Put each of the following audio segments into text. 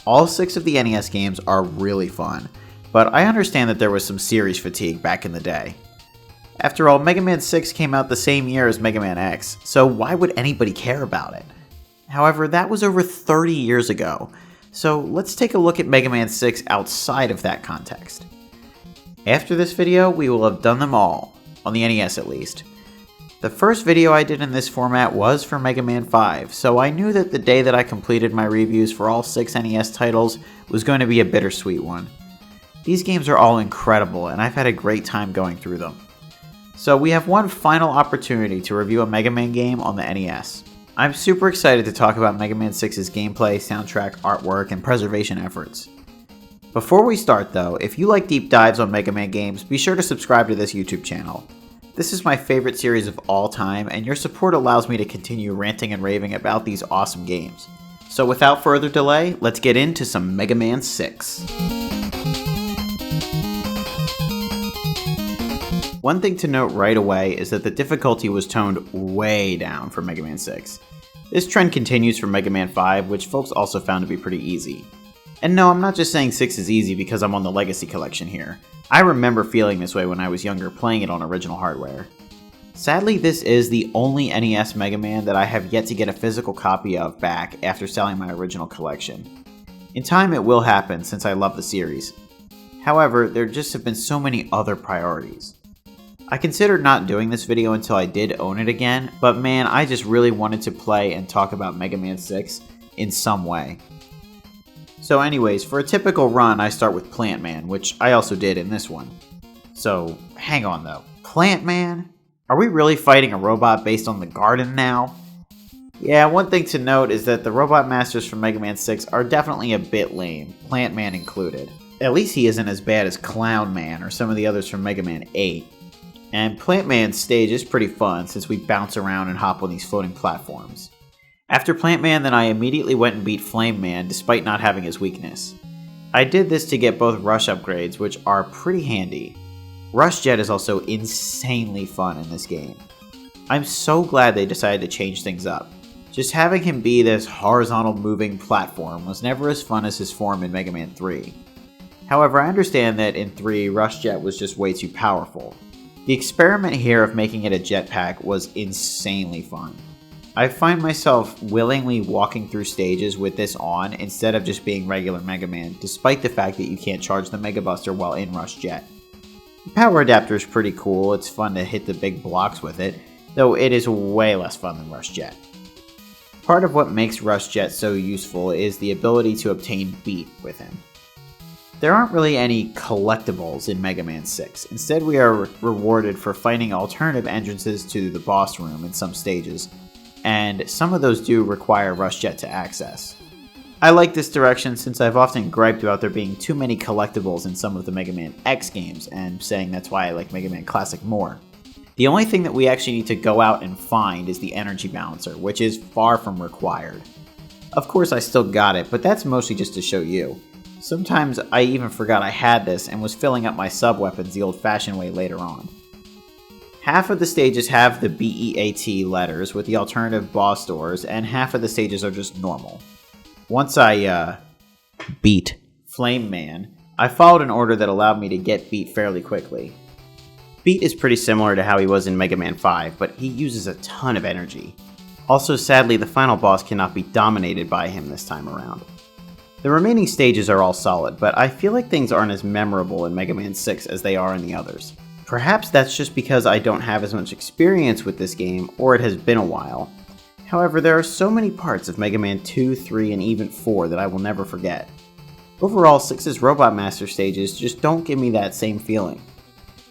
All 6 of the NES games are really fun, but I understand that there was some series fatigue back in the day. After all, Mega Man 6 came out the same year as Mega Man X, so why would anybody care about it? However, that was over 30 years ago, so let's take a look at Mega Man 6 outside of that context. After this video, we will have done them all, on the NES at least. The first video I did in this format was for Mega Man 5, so I knew that the day that I completed my reviews for all 6 NES titles was going to be a bittersweet one. These games are all incredible, and I've had a great time going through them. So we have one final opportunity to review a Mega Man game on the NES. I'm super excited to talk about Mega Man 6's gameplay, soundtrack, artwork, and preservation efforts. Before we start though, if you like deep dives on Mega Man games, be sure to subscribe to this YouTube channel. This is my favorite series of all time, and your support allows me to continue ranting and raving about these awesome games. So without further delay, let's get into some Mega Man 6. One thing to note right away is that the difficulty was toned way down for Mega Man 6. This trend continues for Mega Man 5, which folks also found to be pretty easy. And no, I'm not just saying 6 is easy because I'm on the Legacy Collection here. I remember feeling this way when I was younger playing it on original hardware. Sadly, this is the only NES Mega Man that I have yet to get a physical copy of back after selling my original collection. In time it will happen since I love the series. However, there just have been so many other priorities. I considered not doing this video until I did own it again, but man, I just really wanted to play and talk about Mega Man 6 in some way. So anyways, for a typical run, I start with Plant Man, which I also did in this one. So, hang on though. Plant Man? Are we really fighting a robot based on the garden now? Yeah, one thing to note is that the Robot Masters from Mega Man 6 are definitely a bit lame, Plant Man included. At least he isn't as bad as Clown Man or some of the others from Mega Man 8. And Plant Man's stage is pretty fun since we bounce around and hop on these floating platforms. After Plant Man, then I immediately went and beat Flame Man despite not having his weakness. I did this to get both Rush upgrades, which are pretty handy. Rush Jet is also insanely fun in this game. I'm so glad they decided to change things up. Just having him be this horizontal moving platform was never as fun as his form in Mega Man 3. However, I understand that in 3, Rush Jet was just way too powerful. The experiment here of making it a jetpack was insanely fun. I find myself willingly walking through stages with this on instead of just being regular Mega Man, despite the fact that you can't charge the Mega Buster while in Rush Jet. The power adapter is pretty cool, it's fun to hit the big blocks with it, though it is way less fun than Rush Jet. Part of what makes Rush Jet so useful is the ability to obtain Beat with him. There aren't really any collectibles in Mega Man 6, instead we are rewarded for finding alternative entrances to the boss room in some stages, and some of those do require Rush Jet to access. I like this direction since I've often griped about there being too many collectibles in some of the Mega Man X games, and saying that's why I like Mega Man Classic more. The only thing that we actually need to go out and find is the Energy Balancer, which is far from required. Of course I still got it, but that's mostly just to show you. Sometimes I even forgot I had this and was filling up my sub-weapons the old-fashioned way later on. Half of the stages have the BEAT letters with the alternative boss doors, and half of the stages are just normal. Once I, beat Flame Man, I followed an order that allowed me to get Beat fairly quickly. Beat is pretty similar to how he was in Mega Man 5, but he uses a ton of energy. Also, sadly, the final boss cannot be dominated by him this time around. The remaining stages are all solid, but I feel like things aren't as memorable in Mega Man 6 as they are in the others. Perhaps that's just because I don't have as much experience with this game, or it has been a while. However, there are so many parts of Mega Man 2, 3, and even 4 that I will never forget. Overall, 6's Robot Master stages just don't give me that same feeling.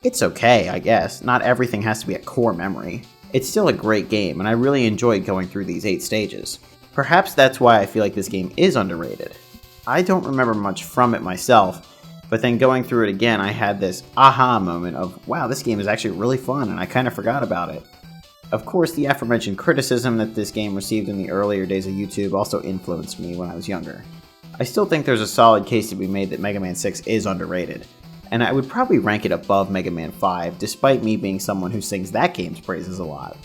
It's okay, I guess, not everything has to be a core memory. It's still a great game, and I really enjoyed going through these 8 stages. Perhaps that's why I feel like this game is underrated. I don't remember much from it myself, but then going through it again, I had this aha moment of, wow, this game is actually really fun, and I kind of forgot about it. Of course, the aforementioned criticism that this game received in the earlier days of YouTube also influenced me when I was younger. I still think there's a solid case to be made that Mega Man 6 is underrated, and I would probably rank it above Mega Man 5, despite me being someone who sings that game's praises a lot.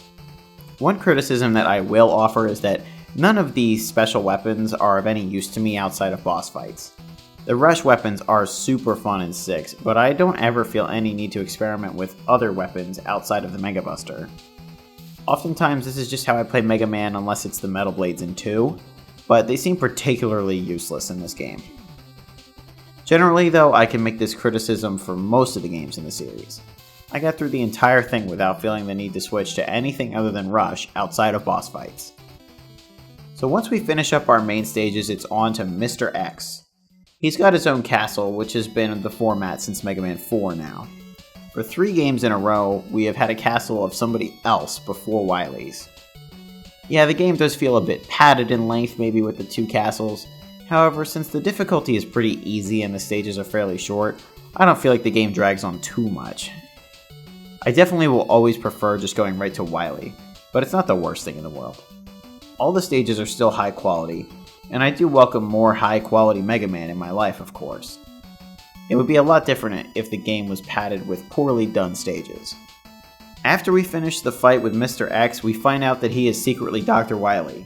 One criticism that I will offer is that None of these special weapons are of any use to me outside of boss fights. The rush weapons are super fun in 6, but I don't ever feel any need to experiment with other weapons outside of the Mega Buster. Oftentimes this is just how I play Mega Man unless it's the Metal Blades in 2, but they seem particularly useless in this game. Generally though, I can make this criticism for most of the games in the series. I got through the entire thing without feeling the need to switch to anything other than Rush outside of boss fights. So once we finish up our main stages, it's on to Mr. X. He's got his own castle, which has been the format since Mega Man 4 now. For 3 games in a row, we have had a castle of somebody else before Wily's. Yeah, the game does feel a bit padded in length, maybe with the 2 castles. However, since the difficulty is pretty easy and the stages are fairly short, I don't feel like the game drags on too much. I definitely will always prefer just going right to Wily, but it's not the worst thing in the world. All the stages are still high quality, and I do welcome more high quality Mega Man in my life, of course. It would be a lot different if the game was padded with poorly done stages. After we finish the fight with Mr. X, we find out that he is secretly Dr. Wily.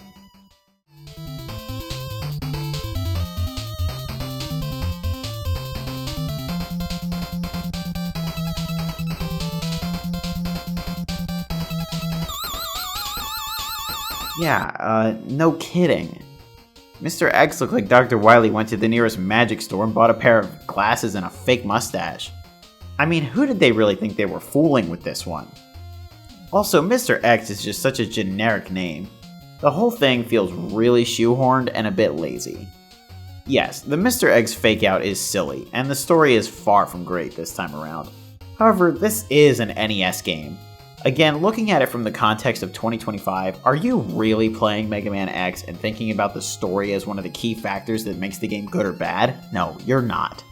Yeah, no kidding. Mr. X looked like Dr. Wily went to the nearest magic store and bought a pair of glasses and a fake mustache. I mean, who did they really think they were fooling with this one? Also, Mr. X is just such a generic name. The whole thing feels really shoehorned and a bit lazy. Yes, the Mr. X fake out is silly, and the story is far from great this time around. However, this is an NES game. Again, looking at it from the context of 2025, are you really playing Mega Man X and thinking about the story as one of the key factors that makes the game good or bad? No, you're not.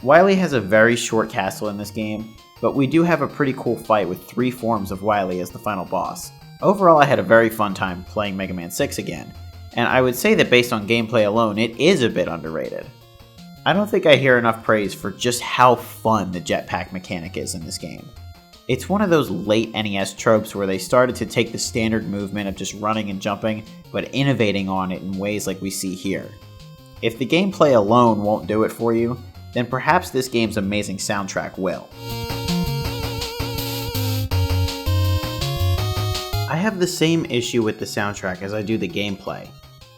Wily has a very short castle in this game, but we do have a pretty cool fight with 3 forms of Wily as the final boss. Overall, I had a very fun time playing Mega Man 6 again, and I would say that based on gameplay alone, it is a bit underrated. I don't think I hear enough praise for just how fun the jetpack mechanic is in this game. It's one of those late NES tropes where they started to take the standard movement of just running and jumping, but innovating on it in ways like we see here. If the gameplay alone won't do it for you, then perhaps this game's amazing soundtrack will. I have the same issue with the soundtrack as I do the gameplay.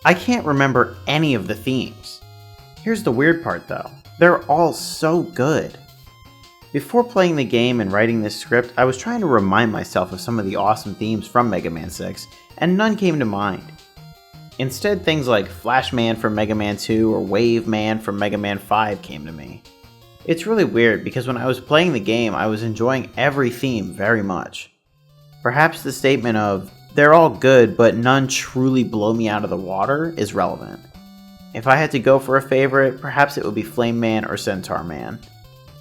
I can't remember any of the themes. Here's the weird part though, they're all so good. Before playing the game and writing this script, I was trying to remind myself of some of the awesome themes from Mega Man 6, and none came to mind. Instead, things like Flash Man from Mega Man 2 or Wave Man from Mega Man 5 came to me. It's really weird because when I was playing the game, I was enjoying every theme very much. Perhaps the statement of, they're all good but none truly blow me out of the water is relevant. If I had to go for a favorite, perhaps it would be Flame Man or Centaur Man.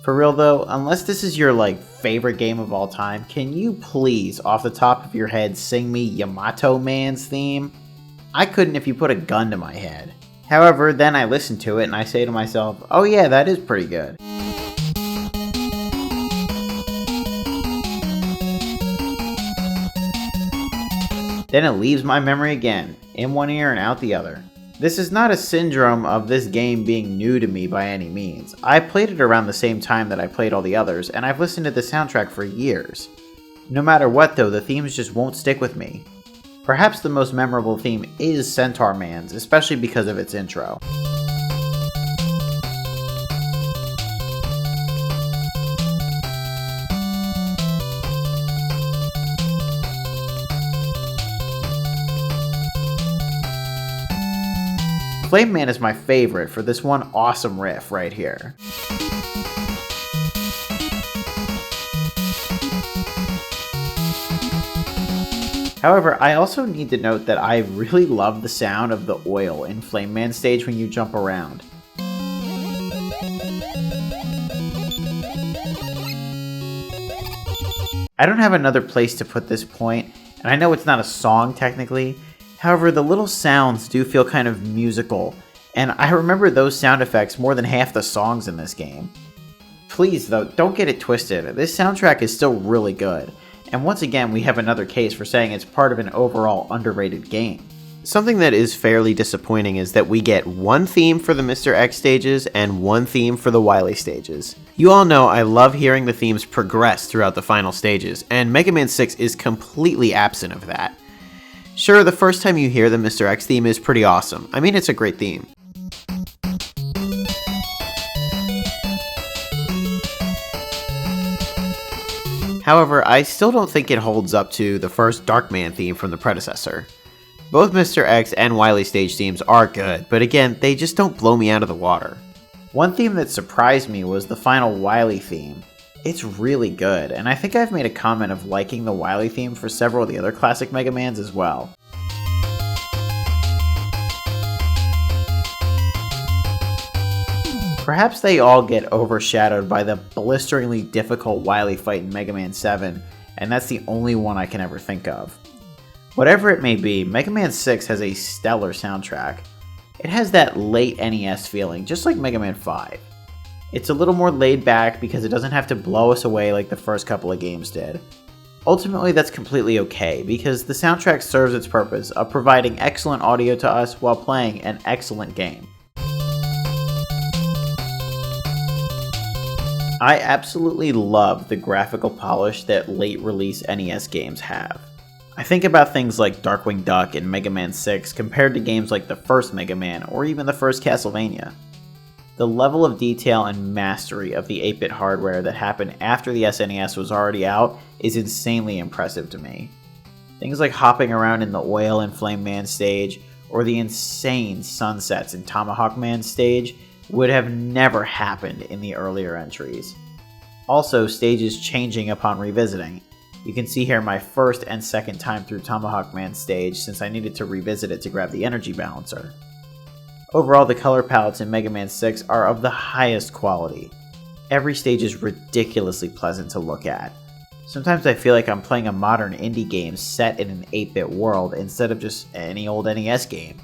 For real though, unless this is your favorite game of all time, can you please, off the top of your head, sing me Yamato Man's theme? I couldn't if you put a gun to my head. However, then I listen to it and I say to myself, oh yeah, that is pretty good. Then it leaves my memory again, in one ear and out the other. This is not a syndrome of this game being new to me by any means. I played it around the same time that I played all the others, and I've listened to the soundtrack for years. No matter what though, the themes just won't stick with me. Perhaps the most memorable theme is Centaur Man's, especially because of its intro. Flame Man is my favorite for this one awesome riff right here. However, I also need to note that I really love the sound of the oil in Flame Man stage when you jump around. I don't have another place to put this point, and I know it's not a song technically. However, the little sounds do feel kind of musical, and I remember those sound effects more than half the songs in this game. Please though, don't get it twisted, this soundtrack is still really good, and once again we have another case for saying it's part of an overall underrated game. Something that is fairly disappointing is that we get one theme for the Mr. X stages and one theme for the Wily stages. You all know I love hearing the themes progress throughout the final stages, and Mega Man 6 is completely absent of that. Sure, the first time you hear the Mr. X theme is pretty awesome. I mean, it's a great theme. However, I still don't think it holds up to the first Darkman theme from the predecessor. Both Mr. X and Wily stage themes are good, but again, they just don't blow me out of the water. One theme that surprised me was the final Wily theme. It's really good, and I think I've made a comment of liking the Wily theme for several of the other classic Mega Mans as well. Perhaps they all get overshadowed by the blisteringly difficult Wily fight in Mega Man 7, and that's the only one I can ever think of. Whatever it may be, Mega Man 6 has a stellar soundtrack. It has that late NES feeling, just like Mega Man 5. It's a little more laid back because it doesn't have to blow us away like the first couple of games did. Ultimately, that's completely okay, because the soundtrack serves its purpose of providing excellent audio to us while playing an excellent game. I absolutely love the graphical polish that late release NES games have. I think about things like Darkwing Duck and Mega Man 6 compared to games like the first Mega Man or even the first Castlevania. The level of detail and mastery of the 8-bit hardware that happened after the SNES was already out is insanely impressive to me. Things like hopping around in the Oil and Flame Man stage or the insane sunsets in Tomahawk Man stage would have never happened in the earlier entries. Also, stages changing upon revisiting. You can see here my first and second time through Tomahawk Man stage since I needed to revisit it to grab the energy balancer. Overall, the color palettes in Mega Man 6 are of the highest quality. Every stage is ridiculously pleasant to look at. Sometimes I feel like I'm playing a modern indie game set in an 8-bit world instead of just any old NES game.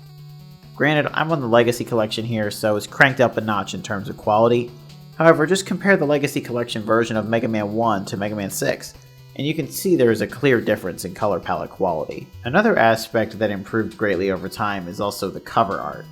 Granted, I'm on the Legacy Collection here, so it's cranked up a notch in terms of quality. However, just compare the Legacy Collection version of Mega Man 1 to Mega Man 6, and you can see there is a clear difference in color palette quality. Another aspect that improved greatly over time is also the cover art.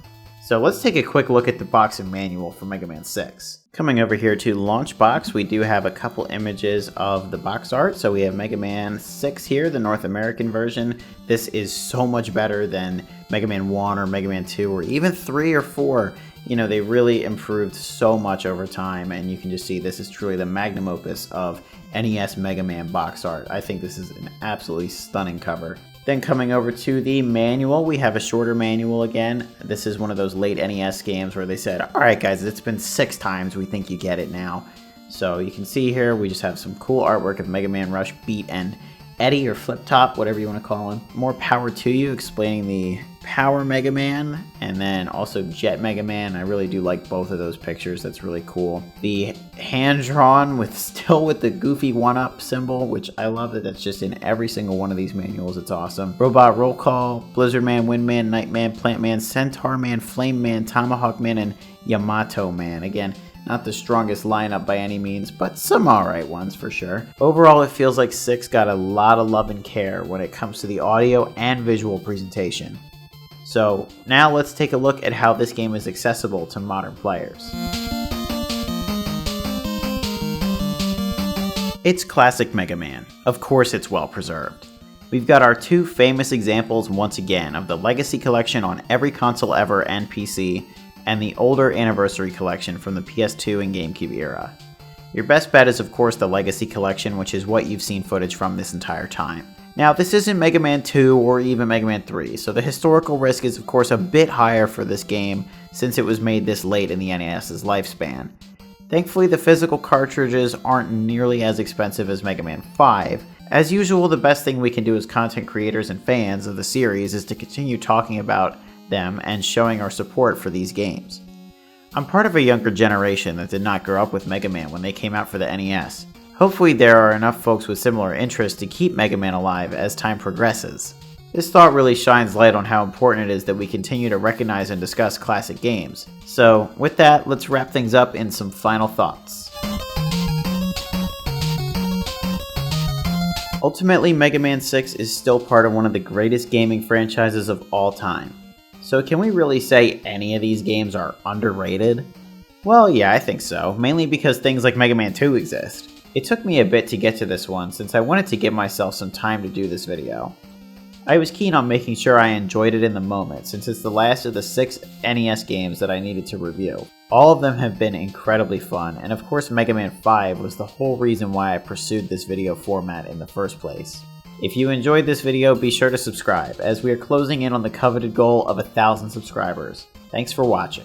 So let's take a quick look at the box and manual for Mega Man 6. Coming over here to Launch Box, we do have a couple images of the box art. So we have Mega Man 6 here, the North American version. This is so much better than Mega Man 1 or Mega Man 2 or even 3 or 4. You know, they really improved so much over time, and you can just see this is truly the magnum opus of NES Mega Man box art. I think this is an absolutely stunning cover. Then coming over to the manual, we have a shorter manual again. This is one of those late NES games where they said, alright guys, it's been 6 times, we think you get it now. So you can see here, we just have some cool artwork of Mega Man Rush, Beat, and Eddie, or Flip Top, whatever you want to call him. More power to you, explaining the Power Mega Man, and then also Jet Mega Man. I really do like both of those pictures, that's really cool. The hand-drawn, still with the goofy 1-up symbol, which I love that that's just in every single one of these manuals, it's awesome. Robot Roll Call, Blizzard Man, Wind Man, Night Man, Plant Man, Centaur Man, Flame Man, Tomahawk Man, and Yamato Man. Again, not the strongest lineup by any means, but some alright ones for sure. Overall, it feels like 6 got a lot of love and care when it comes to the audio and visual presentation. So now let's take a look at how this game is accessible to modern players. It's classic Mega Man. Of course it's well preserved. We've got our 2 famous examples once again of the Legacy Collection on every console ever and PC, and the older Anniversary Collection from the PS2 and GameCube era. Your best bet is of course the Legacy Collection, which is what you've seen footage from this entire time. Now, this isn't Mega Man 2 or even Mega Man 3, so the historical risk is of course a bit higher for this game since it was made this late in the NES's lifespan. Thankfully, the physical cartridges aren't nearly as expensive as Mega Man 5. As usual, the best thing we can do as content creators and fans of the series is to continue talking about them and showing our support for these games. I'm part of a younger generation that did not grow up with Mega Man when they came out for the NES. Hopefully there are enough folks with similar interests to keep Mega Man alive as time progresses. This thought really shines light on how important it is that we continue to recognize and discuss classic games. So with that, let's wrap things up in some final thoughts. Ultimately, Mega Man 6 is still part of one of the greatest gaming franchises of all time. So can we really say any of these games are underrated? Well, yeah, I think so, mainly because things like Mega Man 2 exist. It took me a bit to get to this one since I wanted to give myself some time to do this video. I was keen on making sure I enjoyed it in the moment since it's the last of the 6 NES games that I needed to review. All of them have been incredibly fun, and of course Mega Man 5 was the whole reason why I pursued this video format in the first place. If you enjoyed this video, be sure to subscribe, as we are closing in on the coveted goal of 1,000 subscribers. Thanks for watching.